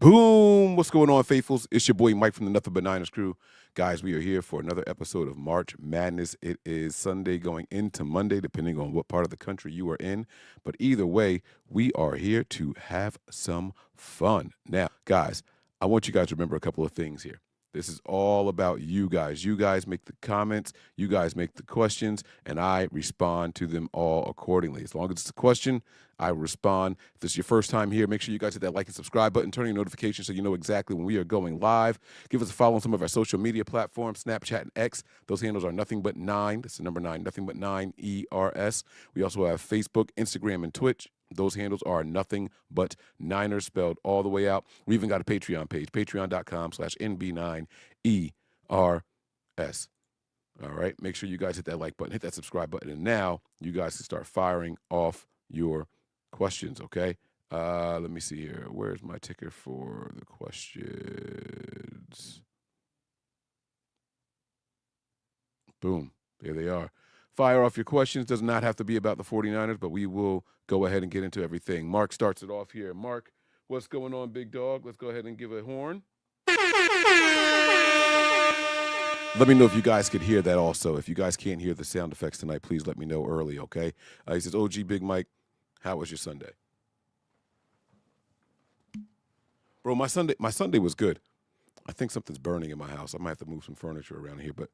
Boom! What's going on, faithfuls? It's your boy Mike from the Nothing But Niners crew. Guys, we are here for another episode of March Madness. It is Sunday going into Monday, depending on what part of the country you are in. But either way, we are here to have some fun. Now, guys, I want you guys to remember a couple of things here. This is all about you guys. You guys make the comments, you guys make the questions, and I respond to them all accordingly. As long as it's a question, I respond. If this is your first time here, make sure you guys hit that like and subscribe button, turn on your notifications so you know exactly when we are going live. Give us a follow on some of our social media platforms, Snapchat and X. Those handles are Nothing But Nine. That's the number 9, Nothing But Nine, ERS. We also have Facebook, Instagram, and Twitch. Those handles are Nothing But Niners, spelled all the way out. We even got a Patreon page, patreon.com/NB9ERS. All right, make sure you guys hit that like button, hit that subscribe button, and now you guys can start firing off your questions, okay? Let me see here. Where's my ticker for the questions? Boom. There they are. Fire off your questions. Does not have to be about the 49ers, but we will go ahead and get into everything. Mark starts it off here. Mark, what's going on, big dog? Let's go ahead and give a horn. Let me know if you guys could hear that also. If you guys can't hear the sound effects tonight, please let me know early, okay? He says, OG Big Mike, how was your Sunday? Bro, my Sunday was good. I think something's burning in my house. I might have to move some furniture around here, but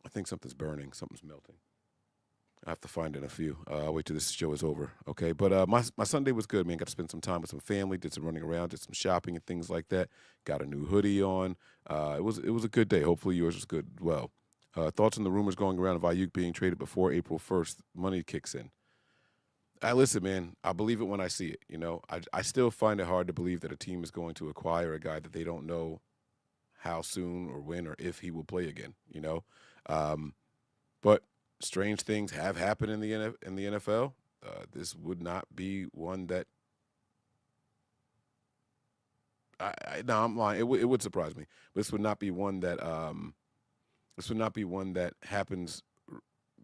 I think something's burning. Something's melting. I have to find it in a few. I'll wait till this show is over, okay? But my Sunday was good, man. Got to spend some time with some family, did some running around, did some shopping and things like that. Got a new hoodie on. It was a good day. Hopefully yours was good as well. Thoughts on the rumors going around of Ayuk being traded before April 1st money kicks in? Listen, man, I believe it when I see it. You know, I still find it hard to believe that a team is going to acquire a guy that they don't know how soon or when or if he will play again, you know? But strange things have happened in the NFL. This would not be one that no, I'm lying. It would surprise me. This would not be one that happens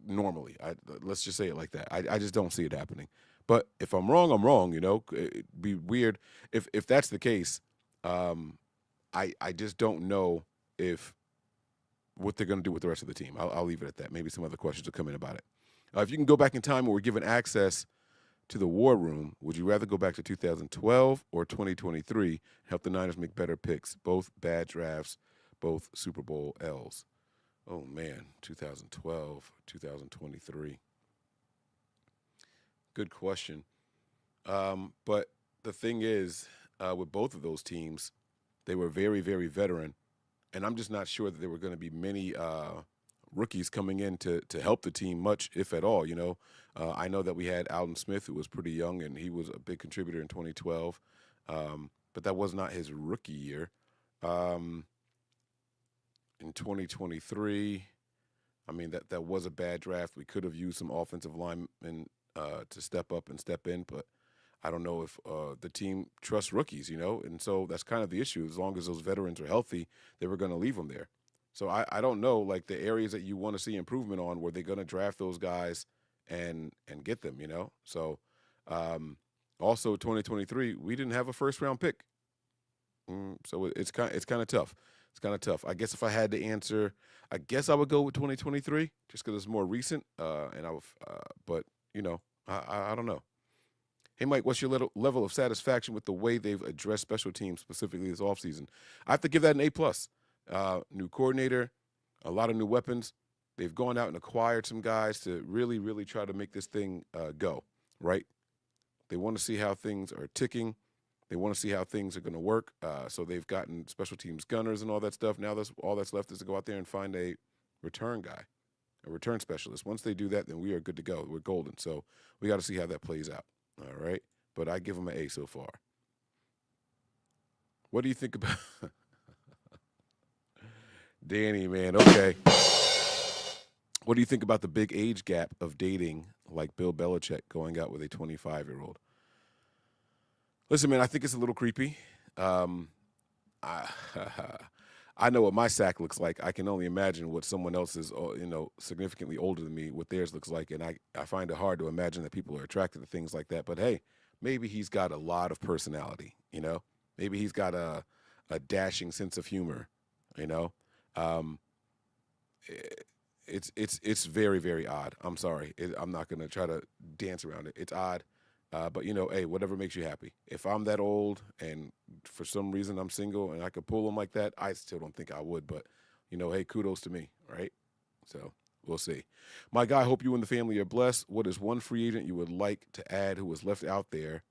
normally. Let's just say it like that. I just don't see it happening. But if I'm wrong, I'm wrong. You know, it'd be weird if that's the case. I just don't know if what they're going to do with the rest of the team. I'll leave it at that. Maybe some other questions will come in about it. If you can go back in time where we're given access to the war room, would you rather go back to 2012 or 2023 and help the Niners make better picks? Both bad drafts, both Super Bowl L's. Oh, man, 2012, 2023. Good question. But the thing is, with both of those teams, they were very, very veteran. And I'm just not sure that there were going to be many rookies coming in to help the team much, if at all. You know, I know that we had Alden Smith, who was pretty young, and he was a big contributor in 2012. But that was not his rookie year. In 2023, I mean, that was a bad draft. We could have used some offensive linemen to step up and step in, but I don't know if the team trusts rookies, you know, and so that's kind of the issue. As long as those veterans are healthy, they were going to leave them there. So I don't know, like the areas that you want to see improvement on, were they going to draft those guys and get them, you know? So also 2023, we didn't have a first round pick, so it's kind of tough. It's kind of tough. I guess if I had to answer, I guess I would go with 2023 just because it's more recent. But you know, I don't know. Hey, Mike, what's your level of satisfaction with the way they've addressed special teams, specifically this offseason? I have to give that an A+. New coordinator, a lot of new weapons. They've gone out and acquired some guys to really, really try to make this thing go, right? They want to see how things are ticking. They want to see how things are going to work. So they've gotten special teams gunners and all that stuff. Now all that's left is to go out there and find a return guy, a return specialist. Once they do that, then we are good to go. We're golden. So we got to see how that plays out. All right, but I give them an A so far. What do you think about Danny, man? Okay. What do you think about the big age gap of dating like Bill Belichick going out with a 25-year-old? Listen, man, I think it's a little creepy. I, I know what my sack looks like. I can only imagine what someone else's, significantly older than me, what theirs looks like. And I find it hard to imagine that people are attracted to things like that. But hey, maybe he's got a lot of personality, you know? Maybe he's got a dashing sense of humor. You know, um, i- it's very very odd. I'm sorry. I'm not gonna try to dance around it. It's odd. But hey, whatever makes you happy. If I'm that old and for some reason I'm single and I could pull him like that, I still don't think I would. But hey, kudos to me, right? So we'll see. My guy, hope you and the family are blessed. What is one free agent you would like to add who was left out there,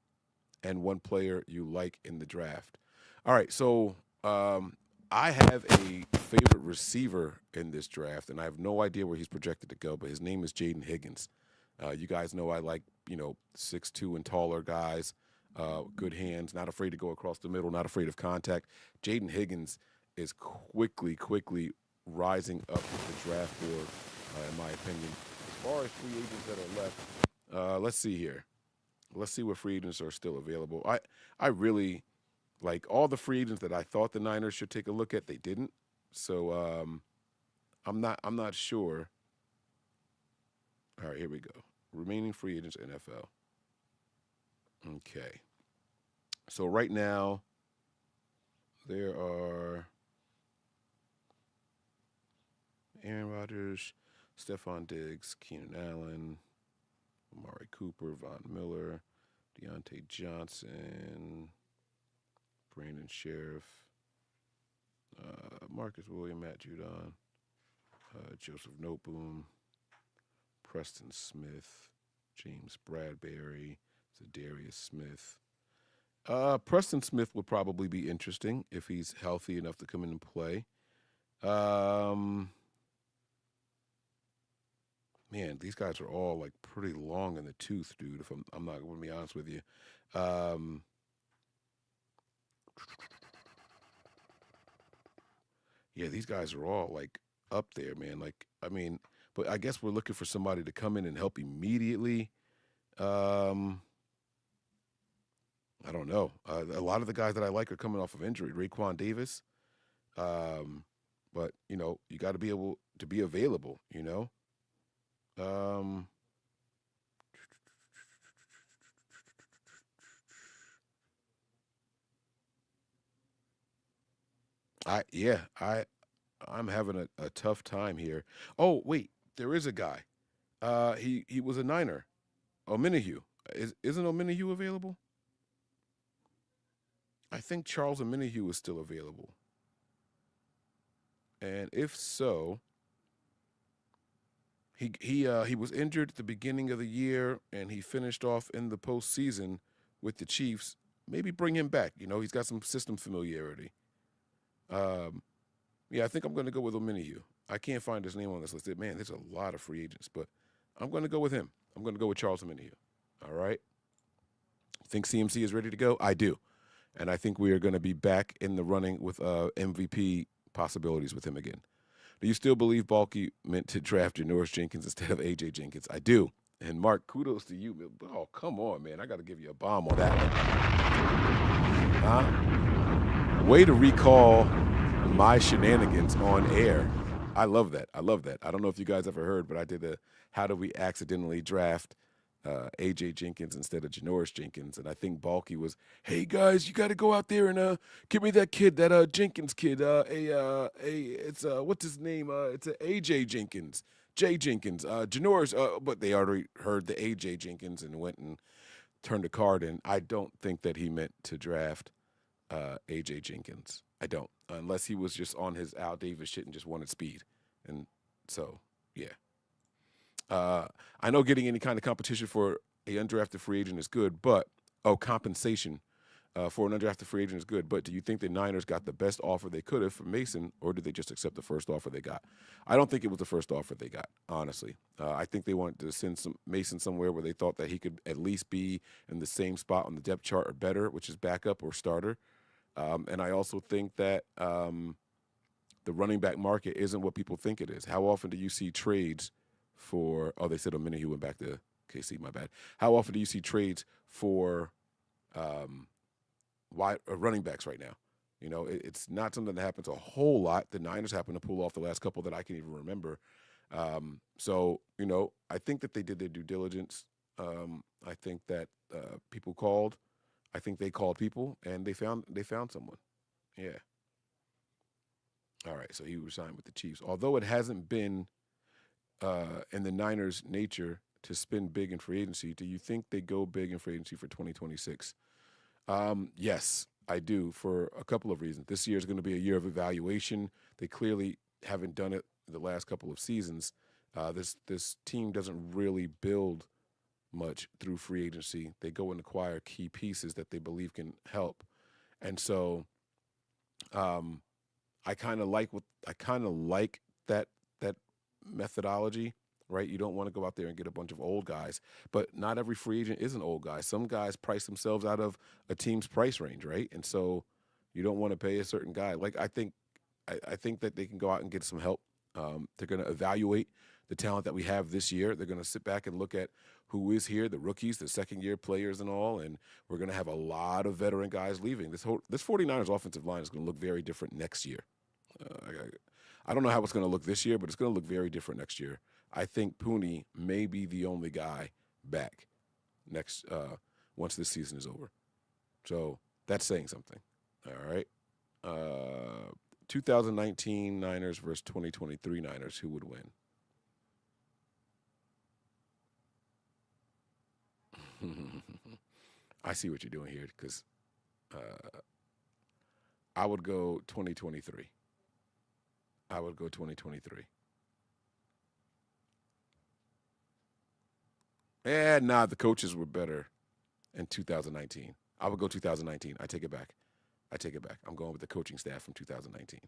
and one player you like in the draft? All right, so I have a favorite receiver in this draft, and I have no idea where he's projected to go, but his name is Jaden Higgins. You guys know I like 6'2" and taller guys, good hands, not afraid to go across the middle, not afraid of contact. Jaden Higgins is quickly rising up the draft board, in my opinion. As far as free agents that are left, let's see here. Let's see what free agents are still available. I really like all the free agents that I thought the Niners should take a look at. They didn't, so I'm not sure. All right, here we go. Remaining free agents NFL. Okay, so right now there are Aaron Rodgers, Stephon Diggs, Keenan Allen, Amari Cooper, Von Miller, Deontay Johnson, Brandon Sheriff, Marcus William, Matt Judon, Joseph Noteboom, Preston Smith, James Bradbury, Zadarius Smith. Preston Smith would probably be interesting if he's healthy enough to come in and play. Um, Man, these guys are all like pretty long in the tooth, dude. If I'm not going to be honest with you. Um, yeah, these guys are all like up there, man. Like, I mean, but I guess we're looking for somebody to come in and help immediately. Um, I don't know. A lot of the guys that I like are coming off of injury. Raquan Davis. Um, but you got to be able to be available. Um, I'm having a tough time here. Oh wait, there is a guy. He was a Niner. Omenihu. Isn't Omenihu available? I think Charles Omenihu is still available. And if so, he was injured at the beginning of the year, and he finished off in the postseason with the Chiefs. Maybe bring him back. He's got some system familiarity. Um, yeah, I think I'm going to go with Omenihu. I can't find his name on this list. Man, there's a lot of free agents, but I'm going to go with him. I'm going to go with Charles Omenihu. All right. Think CMC is ready to go? I do. And I think we are going to be back in the running with MVP possibilities with him again. Do you still believe Balky meant to draft Janoris Jenkins instead of AJ Jenkins? I do. And Mark, kudos to you. Oh, come on, man. I got to give you a bomb on that one. Way to recall my shenanigans on air. I love that. I love that. I don't know if you guys ever heard, but I did a how do we accidentally draft AJ Jenkins instead of Janoris Jenkins, and I think Balky was, hey guys, you got to go out there and give me that kid, that Jenkins kid, it's what's his name? It's a AJ Jenkins, Jay Jenkins, Janoris, but they already heard the AJ Jenkins and went and turned a card in. I don't think that he meant to draft AJ Jenkins. I don't, unless he was just on his Al Davis shit and just wanted speed, and so yeah. Uh, I know getting any kind of competition for a undrafted free agent is good, but compensation for an undrafted free agent is good. But do you think the Niners got the best offer they could have from Mason, or did they just accept the first offer they got? I don't think it was the first offer they got, honestly. I think they wanted to send some Mason somewhere where they thought that he could at least be in the same spot on the depth chart or better, which is backup or starter. And I also think that the running back market isn't what people think it is. How often do you see trades for? Oh, they said a minute he went back to KC. My bad. How often do you see trades for um, wide running backs right now? It's not something that happens a whole lot. The Niners happen to pull off the last couple that I can even remember. I think that they did their due diligence. I think that people called. I think they called people and they found someone. Yeah. All right. So he was signed with the Chiefs. Although it hasn't been in the Niners' nature to spend big in free agency, do you think they go big in free agency for 2026? Yes, I do for a couple of reasons. This year is going to be a year of evaluation. They clearly haven't done it the last couple of seasons. This team doesn't really build much through free agency. They go and acquire key pieces that they believe can help, and so um, I kind of like that methodology, right? You don't want to go out there and get a bunch of old guys, but not every free agent is an old guy. Some guys price themselves out of a team's price range, right? And so you don't want to pay a certain guy. Like I think that they can go out and get some help. They're going to evaluate the talent that we have this year. They're going to sit back and look at who is here, the rookies, the second year players and all, and we're going to have a lot of veteran guys leaving. This 49ers offensive line is going to look very different next year. I don't know how it's going to look this year, but it's going to look very different next year. I think Pooney may be the only guy back next once this season is over. So that's saying something. All right. 2019 Niners versus 2023 Niners. Who would win? I see what you're doing here because uh, I would go 2023. I would go 2023. Nah, the coaches were better in 2019. I would go 2019. I take it back. I take it back. I'm going with the coaching staff from 2019.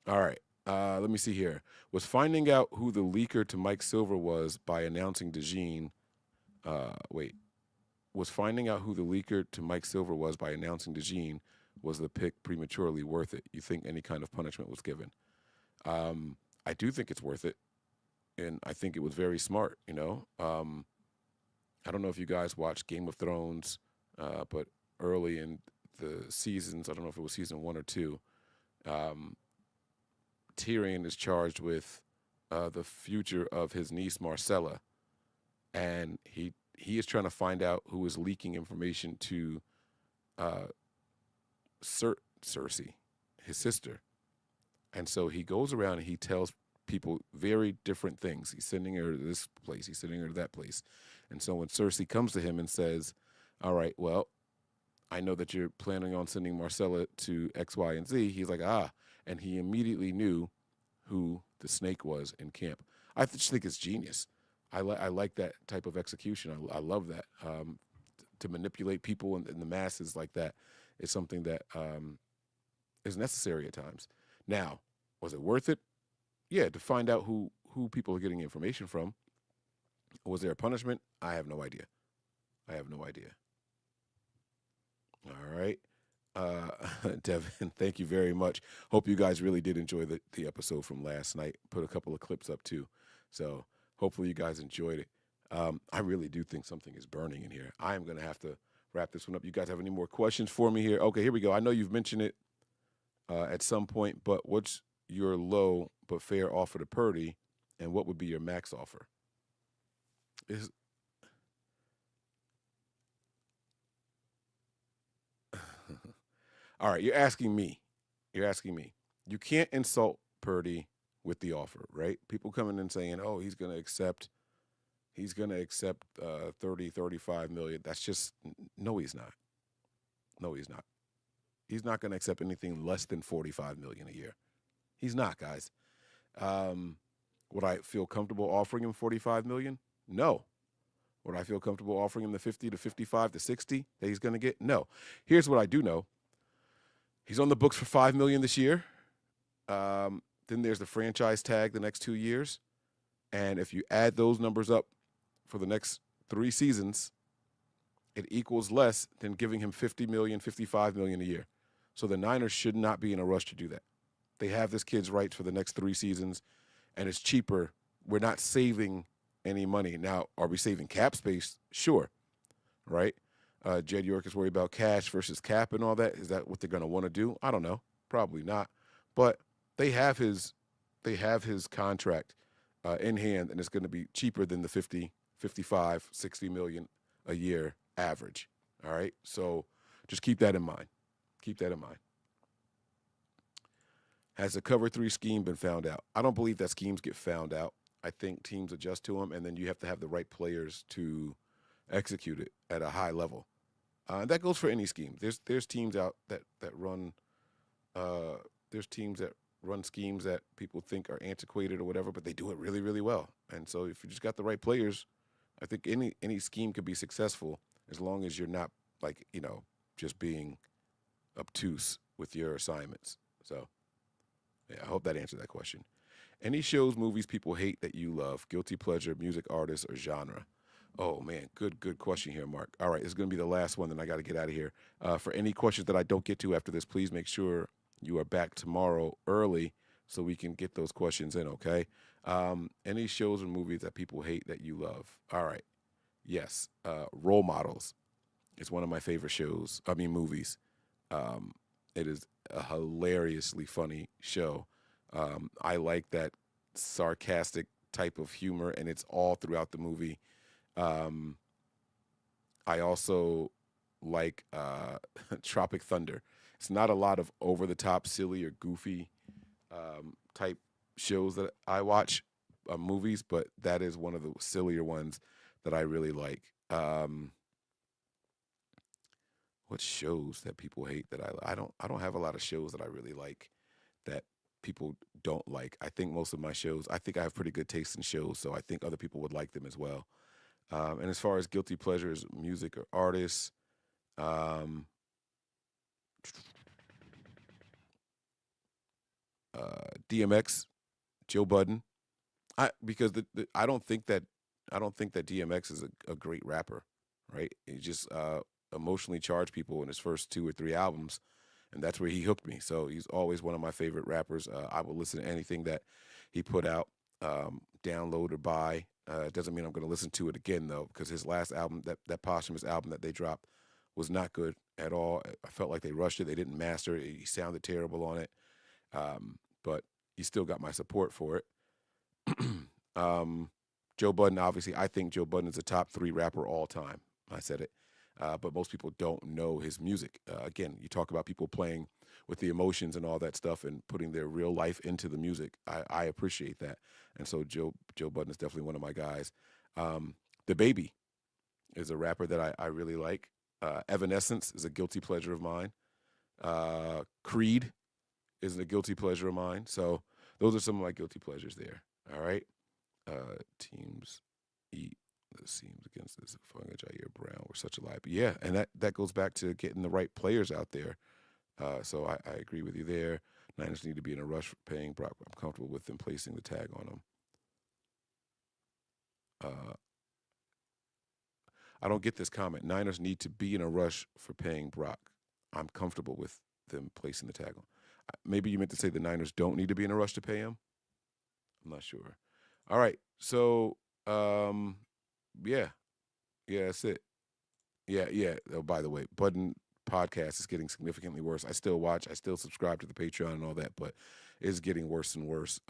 All right. Let me see here. Was finding out who the leaker to Mike Silver was by announcing DeJean. Wait. Was finding out who the leaker to Mike Silver was by announcing DeJean was the pick prematurely worth it? You think any kind of punishment was given? I do think it's worth it, and I think it was very smart. I don't know if you guys watched Game of Thrones, but early in the seasons, I don't know if it was season 1 or 2, um, Tyrion is charged with the future of his niece Marcella, and he is trying to find out who is leaking information to uh, Cersei, his sister. And so he goes around and he tells people very different things. He's sending her to this place, he's sending her to that place. And so when Cersei comes to him and says, all right, well, I know that you're planning on sending Marcella to X, Y, and Z, he's like, ah. And he immediately knew who the snake was in camp. I just think it's genius. I like that type of execution. I love that. To manipulate people in the masses like that is something that is necessary at times. Now, was it worth it? Yeah, to find out who people are getting information from. Was there a punishment? I have no idea. I have no idea. All right. Uh, Devin, thank you very much. Hope you guys really did enjoy the episode from last night. Put a couple of clips up too. So hopefully you guys enjoyed it. I really do think something is burning in here. I am going to have to wrap this one up. You guys have any more questions for me here? Okay, here we go. I know you've mentioned it at some point, but what's your low but fair offer to Purdy, and what would be your max offer? Is All right, you're asking me. You're asking me. You can't insult Purdy with the offer, right? People coming in saying, "Oh, he's going to accept 30, 35 million." That's just no, he's not. No, he's not. He's not going to accept anything less than 45 million a year. He's not, guys. Um, would I feel comfortable offering him 45 million? No. Would I feel comfortable offering him the 50 to 55 to 60 that he's going to get? No. Here's what I do know. He's on the books for 5 million this year. Then there's the franchise tag the next 2 years. And if you add those numbers up for the next 3 seasons, it equals less than giving him 50 million, 55 million a year. So the Niners should not be in a rush to do that. They have this kid's rights for the next 3 seasons, and it's cheaper. We're not saving any money. Now, are we saving cap space? Sure, right? Jed York is worried about cash versus cap and all that. Is that what they're going to want to do? I don't know. Probably not. But they have his contract in hand, and it's going to be cheaper than the 50, 55, 60 million a year average. All right, so just keep that in mind. Keep that in mind. Has the cover three scheme been found out? I don't believe that schemes get found out. I think teams adjust to them, and then you have to have the right players to execute it at a high level. And that goes for any scheme. There's teams out that run there's teams that run schemes that people think are antiquated or whatever, but they do it really, really well. And so if you just got the right players, I think any scheme could be successful as long as you're not like, just being obtuse with your assignments. So yeah, I hope that answered that question. Any shows, movies people hate that you love, guilty pleasure, music artist, or genre? Oh, man, good question here, Mark. All right, this is going to be the last one, then I got to get out of here. For any questions that I don't get to after this, please make sure you are back tomorrow early so we can get those questions in, okay? Any shows or movies that people hate that you love? All right. Yes. Role Models is one of my favorite movies. It is a hilariously funny show. I like that sarcastic type of humor, and it's all throughout the movie. I also like Tropic Thunder. It's not a lot of over-the-top, silly, or goofy type shows that I watch, movies, but that is one of the sillier ones that I really like. What shows that people hate that I don't have a lot of shows that I really like that people don't like. I think most of my shows, I think I have pretty good taste in shows, so I think other people would like them as well. And as far as guilty pleasures, music or artists, DMX, Joe Budden. Because I don't think that DMX is a great rapper, right? He just emotionally charged people in his first 2 or 3 albums, and that's where he hooked me. So he's always one of my favorite rappers. I will listen to anything that he put out, download or buy. It doesn't mean I'm going to listen to it again, though, because his last album, that posthumous album that they dropped, was not good at all. I felt like they rushed it. They didn't master it. He sounded terrible on it. But he still got my support for it. Joe Budden, obviously, I think Joe Budden is a top 3 rapper all time. I said it. But most people don't know his music. Again, you talk about people playing with the emotions and all that stuff and putting their real life into the music. I appreciate that. And so Joe Budden is definitely one of my guys. The Baby is a rapper that I really like. Evanescence is a guilty pleasure of mine. Creed is a guilty pleasure of mine. So those are some of my guilty pleasures there. All right. Teams eat the seams against this Funga Jair Brown. We're such a lie. But yeah, and that goes back to getting the right players out there. So I agree with you there. Niners need to be in a rush for paying Brock. I'm comfortable with them placing the tag on him. I don't get this comment. Niners need to be in a rush for paying Brock. I'm comfortable with them placing the tag on. Maybe you meant to say the Niners don't need to be in a rush to pay him. I'm not sure. All right. So, yeah, that's it. Yeah. Oh, by the way, Budden podcast is getting significantly worse. I still subscribe to the Patreon and all that, but it's getting worse and worse.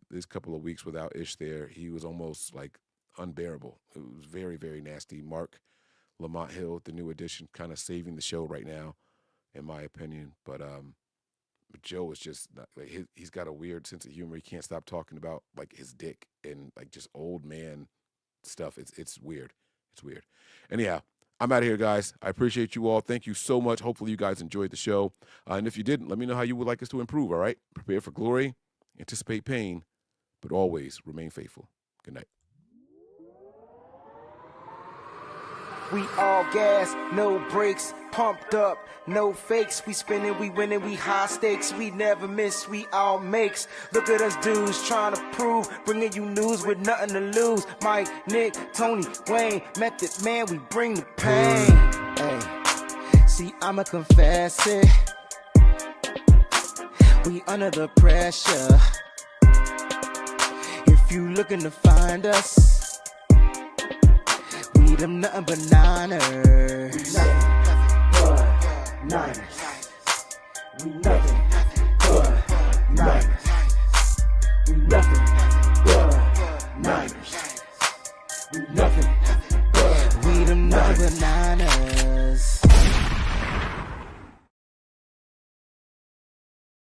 This couple of weeks without Ish there, he was almost like unbearable. It was very, very nasty. Mark Lamont Hill, the new addition, kind of saving the show right now, in my opinion. But Joe is just not, like, he's got a weird sense of humor. He can't stop talking about like his dick and like just old man stuff. It's weird. It's weird. Anyhow, I'm out of here, guys. I appreciate you all. Thank you so much. Hopefully you guys enjoyed the show. And if you didn't, let me know how you would like us to improve, all right? Prepare for glory, anticipate pain, but always remain faithful. Good night. We all gas, no brakes, pumped up, no fakes. We spinning, we winning, we high stakes. We never miss, we all makes. Look at us dudes trying to prove, bringing you news with nothing to lose. Mike, Nick, Tony, Wayne, Method Man, we bring the pain. Hey, see, I'ma confess it. We under the pressure. If you looking to find us, them nothing but Niners. Nothing but Niners. We nothing but Niners. We nothing but Niners. We nothing but we them nothing but Niners.